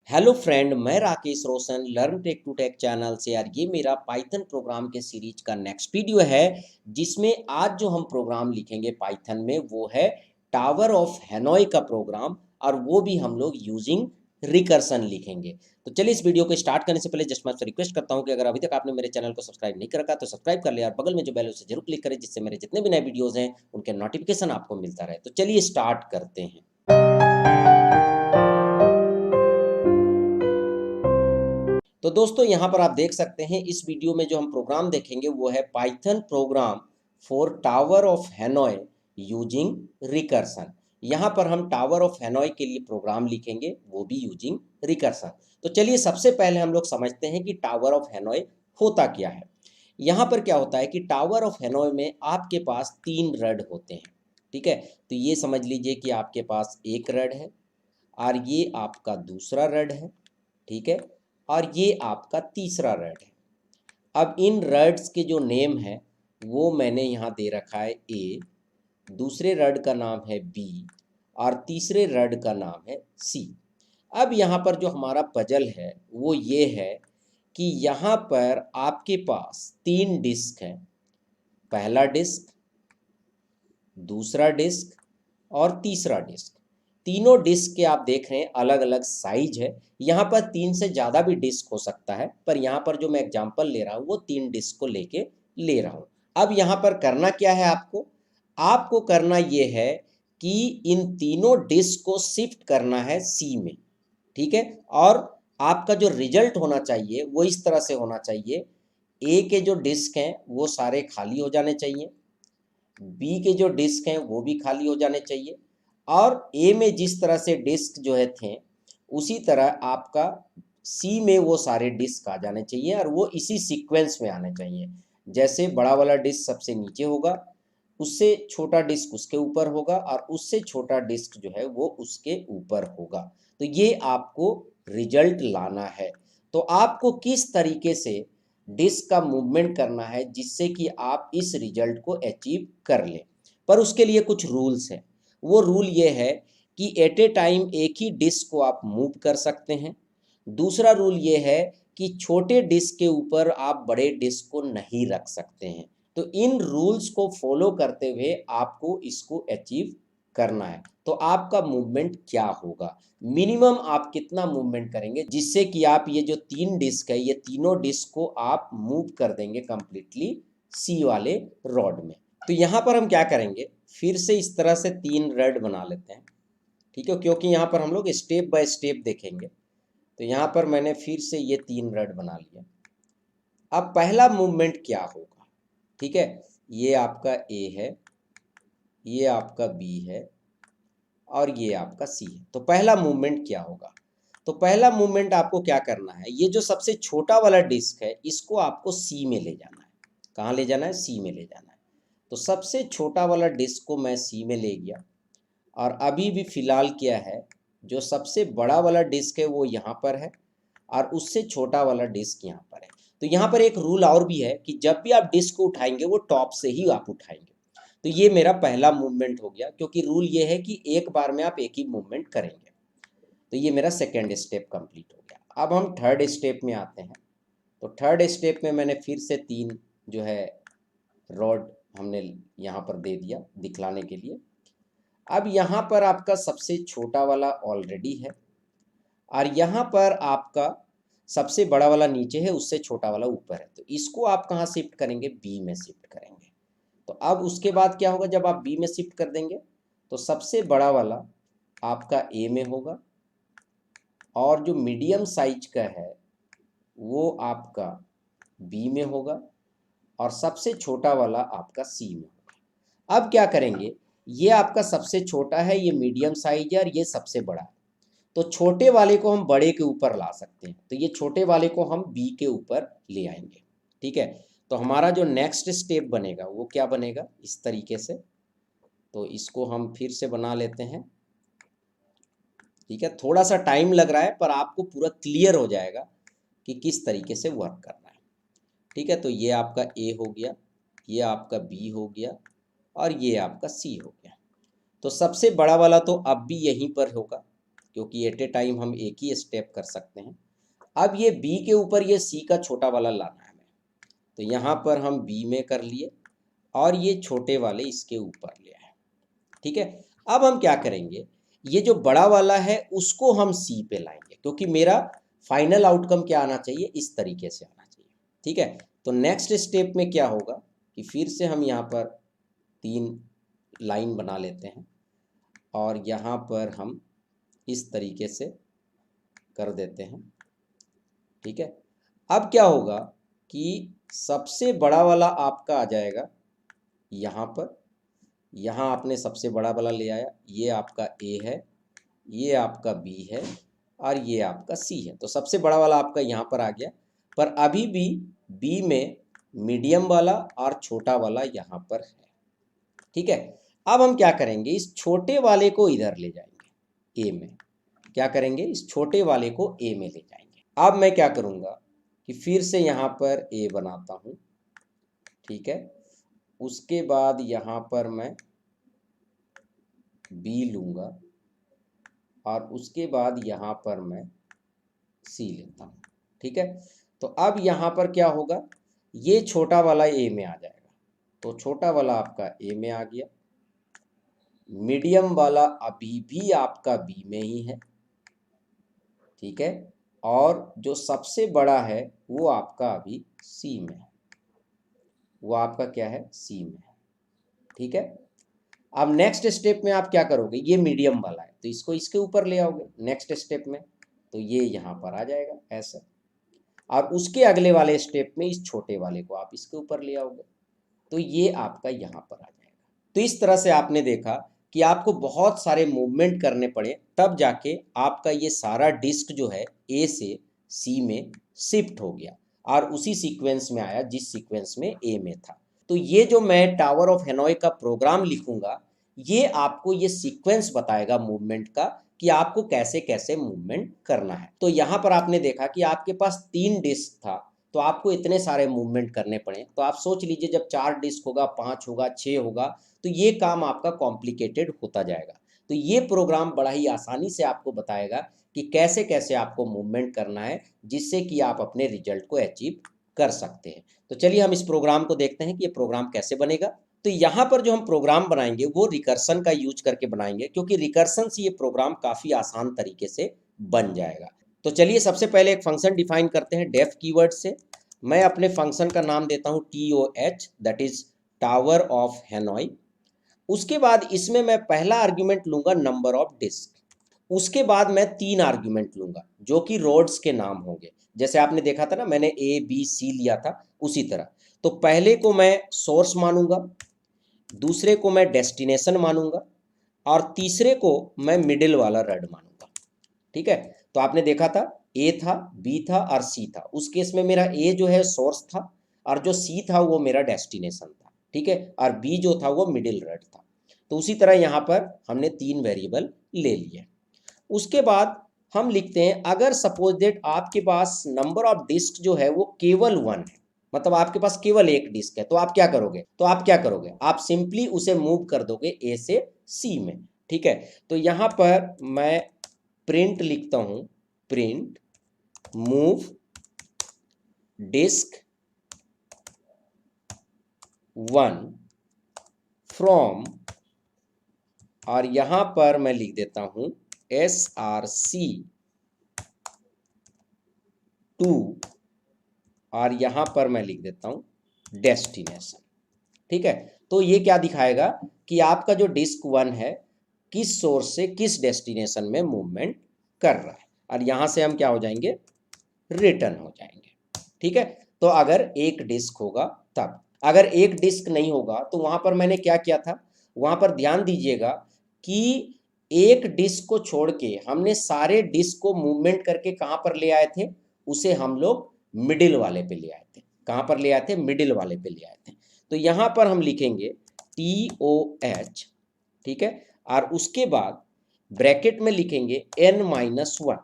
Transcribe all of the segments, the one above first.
Hello friend, मैं Rakesh Roshan learn tech to tech channel से। यार ये मेरा पाइथन प्रोग्राम के सीरीज का नेक्स्ट वीडियो है, जिसमें आज जो हम प्रोग्राम लिखेंगे पाइथन में वो है टावर ऑफ हैनोई का प्रोग्राम, और वो भी हम लोग यूजिंग रिकर्सन लिखेंगे। तो चलिए इस वीडियो को स्टार्ट करने से पहले जस्ट मैं आपसे रिक्वेस्ट करता हूं कि अगर अभी तक आपने मेरे चैनल को सब्सक्राइब नहीं कर रखा तो सब्सक्राइब कर ले, और बगल में जो बेल है उसे जरूर क्लिक करें, जिससे मेरे जितने भी नए वीडियोज हैं उनके नोटिफिकेशन आपको मिलता रहे। तो चलिए स्टार्ट करते हैं। तो दोस्तों यहाँ पर आप देख सकते हैं, इस वीडियो में जो हम प्रोग्राम देखेंगे वो है Python program for tower of Hanoi using recursion. यहाँ पर हम टावर ऑफ हैनोई के लिए प्रोग्राम लिखेंगे, वो भी यूजिंग रिकर्सन। तो चलिए सबसे पहले हम लोग समझते हैं कि टावर ऑफ हैनोई होता क्या है। यहाँ पर क्या होता है कि टावर ऑफ हैनोई में आपके पास 3 रड होते हैं। ठीक है, तो ये समझ लीजिए कि आपके पास एक रड है, और ये आपका दूसरा रड है। ठीक है, और ये आपका तीसरा रड है। अब इन रड्स के जो नेम है वो मैंने यहाँ दे रखा है ए, दूसरे रड का नाम है बी, और तीसरे रड का नाम है सी। अब यहाँ पर जो हमारा पजल है वो ये है कि यहाँ पर आपके पास 3 डिस्क हैं। पहला डिस्क, दूसरा डिस्क और तीसरा डिस्क। तीनों डिस्क के आप देख रहे हैं अलग अलग साइज है। यहाँ पर 3 से ज़्यादा भी डिस्क हो सकता है, पर यहाँ पर जो मैं एग्जांपल ले रहा हूँ वो 3 डिस्क को लेके ले रहा हूँ। अब यहाँ पर करना क्या है, आपको आपको करना ये है कि इन तीनों डिस्क को शिफ्ट करना है सी में। ठीक है, और आपका जो रिजल्ट होना चाहिए वो इस तरह से होना चाहिए। ए के जो डिस्क हैं वो सारे खाली हो जाने चाहिए, बी के जो डिस्क हैं वो भी खाली हो जाने चाहिए, और ए में जिस तरह से डिस्क जो है थे उसी तरह आपका सी में वो सारे डिस्क आ जाने चाहिए, और वो इसी सीक्वेंस में आने चाहिए। जैसे बड़ा वाला डिस्क सबसे नीचे होगा, उससे छोटा डिस्क उसके ऊपर होगा, और उससे छोटा डिस्क जो है वो उसके ऊपर होगा। तो ये आपको रिजल्ट लाना है। तो आपको किस तरीके से डिस्क का मूवमेंट करना है जिससे कि आप इस रिजल्ट को अचीव कर लें, पर उसके लिए कुछ रूल्स हैं। वो रूल ये है कि एट ए टाइम एक ही डिस्क को आप मूव कर सकते हैं। दूसरा रूल ये है कि छोटे डिस्क के ऊपर आप बड़े डिस्क को नहीं रख सकते हैं। तो इन रूल्स को फॉलो करते हुए आपको इसको अचीव करना है। तो आपका मूवमेंट क्या होगा, मिनिमम आप कितना मूवमेंट करेंगे जिससे कि आप ये जो 3 डिस्क है ये तीनों डिस्क को आप मूव कर देंगे कंप्लीटली सी वाले रॉड में। तो यहाँ पर हम क्या करेंगे, फिर से इस तरह से 3 रड बना लेते हैं। ठीक है, क्योंकि यहाँ पर हम लोग स्टेप बाय स्टेप देखेंगे। तो यहाँ पर मैंने फिर से ये 3 रड बना लिया। अब पहला मूवमेंट क्या होगा, ठीक है, ये आपका ए है, ये आपका बी है, और ये आपका सी है। तो पहला मूवमेंट क्या होगा, तो पहला मूवमेंट आपको क्या करना है, ये जो सबसे छोटा वाला डिस्क है इसको आपको सी में ले जाना है। कहाँ ले जाना है, सी में ले जाना है। तो सबसे छोटा वाला डिस्क को मैं सी में ले गया, और अभी भी फिलहाल क्या है, जो सबसे बड़ा वाला डिस्क है वो यहाँ पर है, और उससे छोटा वाला डिस्क यहाँ पर है। तो यहाँ पर एक रूल और भी है कि जब भी आप डिस्क को उठाएंगे वो टॉप से ही आप उठाएंगे। तो ये मेरा पहला मूवमेंट हो गया, क्योंकि रूल ये है कि एक बार में आप एक ही मूवमेंट करेंगे। तो ये मेरा सेकेंड स्टेप कंप्लीट हो गया। अब हम थर्ड स्टेप में आते हैं। तो थर्ड स्टेप में मैंने फिर से 3 जो है रॉड हमने यहाँ पर दे दिया दिखलाने के लिए। अब यहाँ पर आपका सबसे छोटा वाला ऑलरेडी है, और यहाँ पर आपका सबसे बड़ा वाला नीचे है, उससे छोटा वाला ऊपर है। तो इसको आप कहाँ शिफ्ट करेंगे, बी में शिफ्ट करेंगे। तो अब उसके बाद क्या होगा, जब आप बी में शिफ्ट कर देंगे तो सबसे बड़ा वाला आपका ए में होगा, और जो मीडियम साइज का है वो आपका बी में होगा, और सबसे छोटा वाला आपका सी में होगा। अब क्या करेंगे, ये आपका सबसे छोटा है, ये मीडियम साइज है, और ये सबसे बड़ा है। तो छोटे वाले को हम बड़े के ऊपर ला सकते हैं, तो ये छोटे वाले को हम बी के ऊपर ले आएंगे। ठीक है, तो हमारा जो नेक्स्ट स्टेप बनेगा वो क्या बनेगा, इस तरीके से। तो इसको हम फिर से बना लेते हैं। ठीक है, थोड़ा सा टाइम लग रहा है पर आपको पूरा क्लियर हो जाएगा कि किस तरीके से वर्क करना है। ठीक है, तो ये आपका ए हो गया, ये आपका बी हो गया, और ये आपका सी हो गया। तो सबसे बड़ा वाला तो अब भी यहीं पर होगा, क्योंकि एट ए टाइम हम एक ही स्टेप कर सकते हैं। अब ये बी के ऊपर ये सी का छोटा वाला लाना है हमें, तो यहाँ पर हम बी में कर लिए और ये छोटे वाले इसके ऊपर ले आए। ठीक है, अब हम क्या करेंगे, ये जो बड़ा वाला है उसको हम सी पे लाएंगे, क्योंकि मेरा फाइनल आउटकम क्या आना चाहिए, इस तरीके से आना चाहिए। ठीक है, तो नेक्स्ट स्टेप में क्या होगा कि फिर से हम यहाँ पर 3 लाइन बना लेते हैं और यहाँ पर हम इस तरीके से कर देते हैं। ठीक है, अब क्या होगा कि सबसे बड़ा वाला आपका आ जाएगा यहाँ पर, यहाँ आपने सबसे बड़ा वाला ले आया, ये आपका ए है, ये आपका बी है और ये आपका सी है। तो सबसे बड़ा वाला आपका यहाँ पर आ गया, पर अभी भी बी में मीडियम वाला और छोटा वाला यहाँ पर है। ठीक है, अब हम क्या करेंगे, इस छोटे वाले को इधर ले जाएंगे ए में। क्या करेंगे, इस छोटे वाले को ए में ले जाएंगे। अब मैं क्या करूँगा कि फिर से यहाँ पर ए बनाता हूँ। ठीक है, उसके बाद यहाँ पर मैं बी लूँगा और उसके बाद यहाँ पर मैं सी लेता हूँ। ठीक है, तो अब यहाँ पर क्या होगा, ये छोटा वाला ए में आ जाएगा, तो छोटा वाला आपका ए में आ गया, मीडियम वाला अभी भी आपका बी में ही है। ठीक है, और जो सबसे बड़ा है वो आपका अभी सी में है, वो आपका क्या है, सी में है। ठीक है, अब नेक्स्ट स्टेप में आप क्या करोगे, ये मीडियम वाला है तो इसको इसके ऊपर ले आओगे नेक्स्ट स्टेप में, तो ये यहाँ पर आ जाएगा ऐसा, और उसके अगले वाले स्टेप में इस छोटे वाले को आप इसके ऊपर ले आओगे, तो ये आपका यहाँ पर आ जाएगा। तो इस तरह से आपने देखा कि आपको बहुत सारे मूवमेंट करने पड़े, तब जाके आपका ये सारा डिस्क जो है ए से सी में शिफ्ट हो गया और उसी सीक्वेंस में आया जिस सीक्वेंस में ए में था। तो ये जो मैं टावर ऑफ हैनॉय का प्रोग्राम लिखूंगा, ये आपको ये सीक्वेंस बताएगा मूवमेंट का कि आपको कैसे कैसे मूवमेंट करना है। तो यहाँ पर आपने देखा कि आपके पास 3 डिस्क था, तो आपको इतने सारे मूवमेंट करने पड़े। तो आप सोच लीजिए जब 4 डिस्क होगा, 5 होगा, 6 होगा, तो ये काम आपका कॉम्प्लिकेटेड होता जाएगा। तो ये प्रोग्राम बड़ा ही आसानी से आपको बताएगा कि कैसे कैसे आपको मूवमेंट करना है, जिससे कि आप अपने रिजल्ट को अचीव कर सकते हैं। तो चलिए हम इस प्रोग्राम को देखते हैं कि ये प्रोग्राम कैसे बनेगा। तो यहाँ पर जो हम प्रोग्राम बनाएंगे वो रिकर्सन का यूज करके बनाएंगे, क्योंकि रिकर्सन से ये प्रोग्राम काफ़ी आसान तरीके से बन जाएगा। तो चलिए सबसे पहले एक फंक्शन डिफाइन करते हैं डेफ कीवर्ड से। मैं अपने फंक्शन का नाम देता हूँ TOH, that is tower of Hanoi. उसके बाद इसमें मैं पहला आर्ग्यूमेंट लूंगा नंबर ऑफ डिस्क, उसके बाद मैं 3 आर्ग्यूमेंट लूंगा जो कि रोड्स के नाम होंगे। जैसे आपने देखा था ना, मैंने ABC लिया था, उसी तरह। तो पहले को मैं सोर्स मानूंगा, दूसरे को मैं डेस्टिनेशन मानूंगा और तीसरे को मैं मिडिल वाला रड मानूंगा। ठीक है, तो आपने देखा था A था, B था और C था। उस केस में मेरा A जो है सोर्स था और जो C था वो मेरा डेस्टिनेशन था। ठीक है, और B जो था वो मिडिल रड था। तो उसी तरह यहाँ पर हमने 3 वेरिएबल ले लिए। उसके बाद हम लिखते हैं, अगर सपोज दैट आपके पास नंबर ऑफ डिस्क जो है वो केवल 1 है, मतलब आपके पास केवल एक डिस्क है, तो आप क्या करोगे, आप सिंपली उसे मूव कर दोगे ए से सी में। ठीक है, तो यहाँ पर मैं प्रिंट लिखता हूँ, प्रिंट मूव डिस्क 1 फ्रॉम, और यहाँ पर मैं लिख देता हूँ SRC 2, और यहाँ पर मैं लिख देता हूँ डेस्टिनेशन। ठीक है, तो ये क्या दिखाएगा कि आपका जो डिस्क 1 है किस सोर्स से किस डेस्टिनेशन में मूवमेंट कर रहा है, और यहाँ से हम क्या हो जाएंगे, रिटर्न हो जाएंगे। ठीक है, तो अगर एक डिस्क होगा तब, अगर एक डिस्क नहीं होगा तो वहाँ पर मैंने क्या किया था, वहाँ पर ध्यान दीजिएगा कि एक डिस्क को छोड़ के हमने सारे डिस्क को मूवमेंट करके कहाँ पर ले आए थे, उसे हम लोग मिडिल वाले पे ले आए थे। कहाँ पर ले आए थे, मिडिल वाले पे ले आए थे। तो यहाँ पर हम लिखेंगे TOH, ठीक है, और उसके बाद ब्रैकेट में लिखेंगे N-1।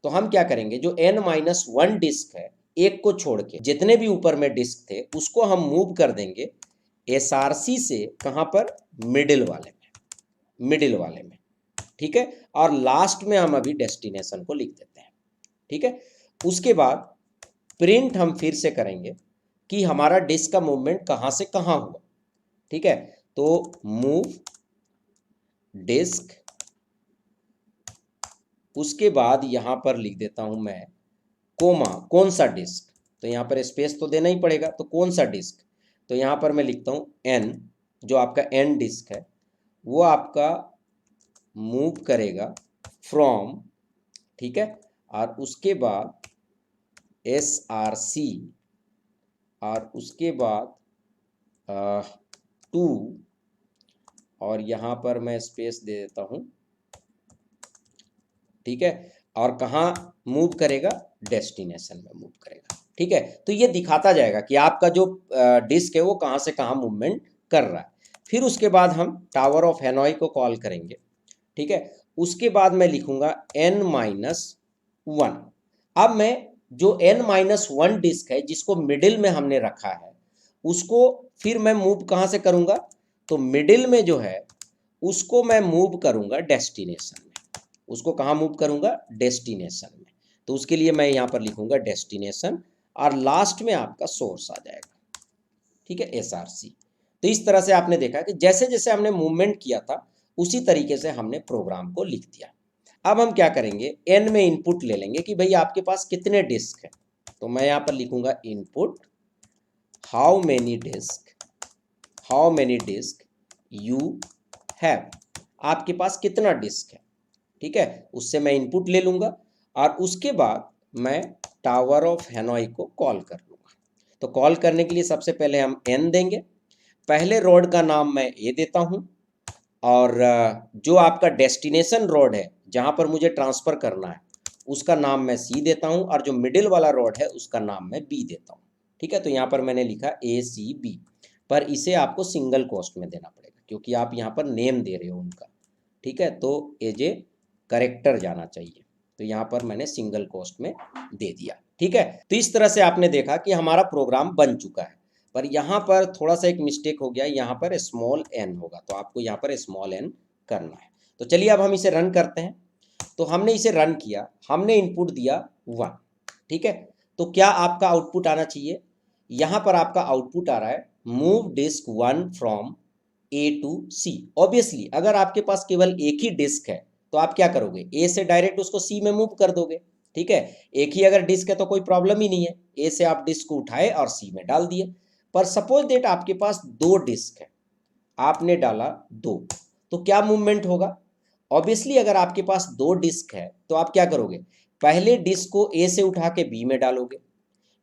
तो हम क्या करेंगे, जो N-1 डिस्क है, एक को छोड़ के जितने भी ऊपर में डिस्क थे उसको हम मूव कर देंगे SRC से, कहाँ पर, मिडिल वाले में। ठीक है, और लास्ट में हम अभी डेस्टिनेशन को लिख देते हैं। ठीक है, उसके बाद प्रिंट हम फिर से करेंगे कि हमारा डिस्क का मूवमेंट कहाँ से कहाँ हुआ। ठीक है, तो मूव डिस्क, उसके बाद यहाँ पर लिख देता हूँ मैं कोमा, कौन सा डिस्क, तो यहाँ पर स्पेस तो देना ही पड़ेगा, तो कौन सा डिस्क, तो यहाँ पर मैं लिखता हूँ एन, जो आपका एन डिस्क है वो आपका मूव करेगा फ्रॉम, ठीक है, और उसके बाद एस आर सी, और उसके बाद टू, और यहाँ पर मैं स्पेस दे देता हूँ। ठीक है, और कहाँ मूव करेगा, डेस्टिनेशन में मूव करेगा। ठीक है, तो ये दिखाता जाएगा कि आपका जो डिस्क है वो कहाँ से कहाँ मूवमेंट कर रहा है। फिर उसके बाद हम टावर ऑफ हैनोई को कॉल करेंगे। ठीक है, उसके बाद मैं लिखूंगा n-1। अब मैं जो n-1 डिस्क है जिसको मिडिल में हमने रखा है उसको फिर मैं मूव कहाँ से करूंगा, तो मिडिल में जो है उसको मैं मूव करूंगा डेस्टिनेशन में। उसको कहाँ मूव करूंगा, डेस्टिनेशन में। तो उसके लिए मैं यहाँ पर लिखूंगा डेस्टिनेशन, और लास्ट में आपका सोर्स आ जाएगा। ठीक है, SRC। तो इस तरह से आपने देखा कि जैसे जैसे हमने मूवमेंट किया था उसी तरीके से हमने प्रोग्राम को लिख दिया। अब हम क्या करेंगे, n में इनपुट ले लेंगे कि भाई आपके पास कितने डिस्क हैं। तो मैं यहाँ पर लिखूंगा input how many disk you have, आपके पास कितना डिस्क है। ठीक है, उससे मैं इनपुट ले लूंगा और उसके बाद मैं टावर ऑफ हैनोई को कॉल कर लूंगा। तो कॉल करने के लिए सबसे पहले हम n देंगे, पहले रोड का नाम मैं A देता हूं, और जो आपका डेस्टिनेशन रोड है जहां पर मुझे ट्रांसफ़र करना है उसका नाम मैं C देता हूं, और जो मिडिल वाला रोड है उसका नाम मैं B देता हूं। ठीक है, तो यहाँ पर मैंने लिखा ACB, पर इसे आपको सिंगल कोस्ट में देना पड़ेगा क्योंकि आप यहाँ पर नेम दे रहे हो उनका। ठीक है, तो एज ए करेक्टर जाना चाहिए, तो यहाँ पर मैंने सिंगल कोस्ट में दे दिया। ठीक है, तो इस तरह से आपने देखा कि हमारा प्रोग्राम बन चुका है, पर यहाँ पर थोड़ा सा एक मिस्टेक हो गया, यहाँ पर स्मॉल n होगा, तो आपको यहाँ पर स्मॉल n करना है। तो चलिए अब हम इसे रन करते हैं। तो हमने इसे रन किया, हमने इनपुट दिया 1। ठीक है, तो क्या आपका आउटपुट आना चाहिए, यहाँ पर आपका आउटपुट आ रहा है move disk 1 from A to C। Obviously अगर आपके पास केवल एक ही डिस्क है तो आप क्या करोगे, A से डायरेक्ट उसको C में मूव कर दोगे। ठीक है, एक ही अगर डिस्क है तो कोई प्रॉब्लम ही नहीं है, A से आप डिस्क को उठाए और C में डाल दिए। पर सपोज दैट आपके पास 2 डिस्क है, आपने डाला 2, तो क्या मूवमेंट होगा। ऑब्वियसली अगर आपके पास 2 डिस्क है तो आप क्या करोगे, पहले डिस्क को A से उठा के B में डालोगे,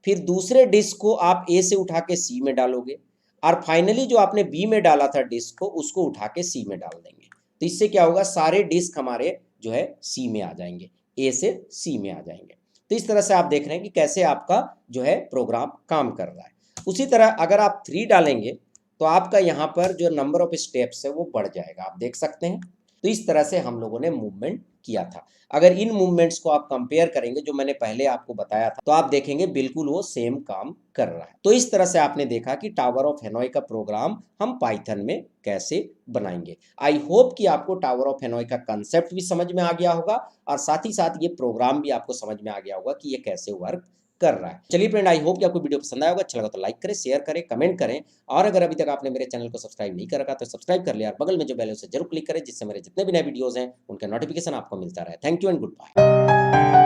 फिर दूसरे डिस्क को आप A से उठा के C में डालोगे, और फाइनली जो आपने B में डाला था डिस्क को उसको उठा के C में डाल देंगे। तो इससे क्या होगा, सारे डिस्क हमारे जो है C में आ जाएंगे, A से C में आ जाएंगे। तो इस तरह से आप देख रहे हैं कि कैसे आपका जो है प्रोग्राम काम कर रहा है। उसी तरह अगर आप 3 डालेंगे तो आपका यहाँ पर जो नंबर ऑफ स्टेप्स है वो बढ़ जाएगा, आप देख सकते हैं। तो इस तरह से हम लोगों ने मूवमेंट किया था। अगर इन मूवमेंट्स को आप कंपेयर करेंगे जो मैंने पहले आपको बताया था तो आप देखेंगे बिल्कुल वो सेम काम कर रहा है। तो इस तरह से आपने देखा कि टावर ऑफ हैनोई का प्रोग्राम हम पाइथन में कैसे बनाएंगे। आई होप कि आपको टावर ऑफ हैनोई का कंसेप्ट भी समझ में आ गया होगा और साथ ही साथ ये प्रोग्राम भी आपको समझ में आ गया होगा कि ये कैसे वर्क कर रहा है। चलिए फ्रेंड, आई होप कि आपको वीडियो पसंद आया होगा। अच्छा लगा तो लाइक करें, शेयर करें, कमेंट करें, और अगर अभी तक आपने मेरे चैनल को सब्सक्राइब नहीं कर रखा तो सब्सक्राइब कर लिया और बगल में जो बेल है उसे जरूर क्लिक करें जिससे मेरे जितने भी नए वीडियोस हैं उनका नोटिफिकेशन आपको मिलता रहे। Thank you and good bye.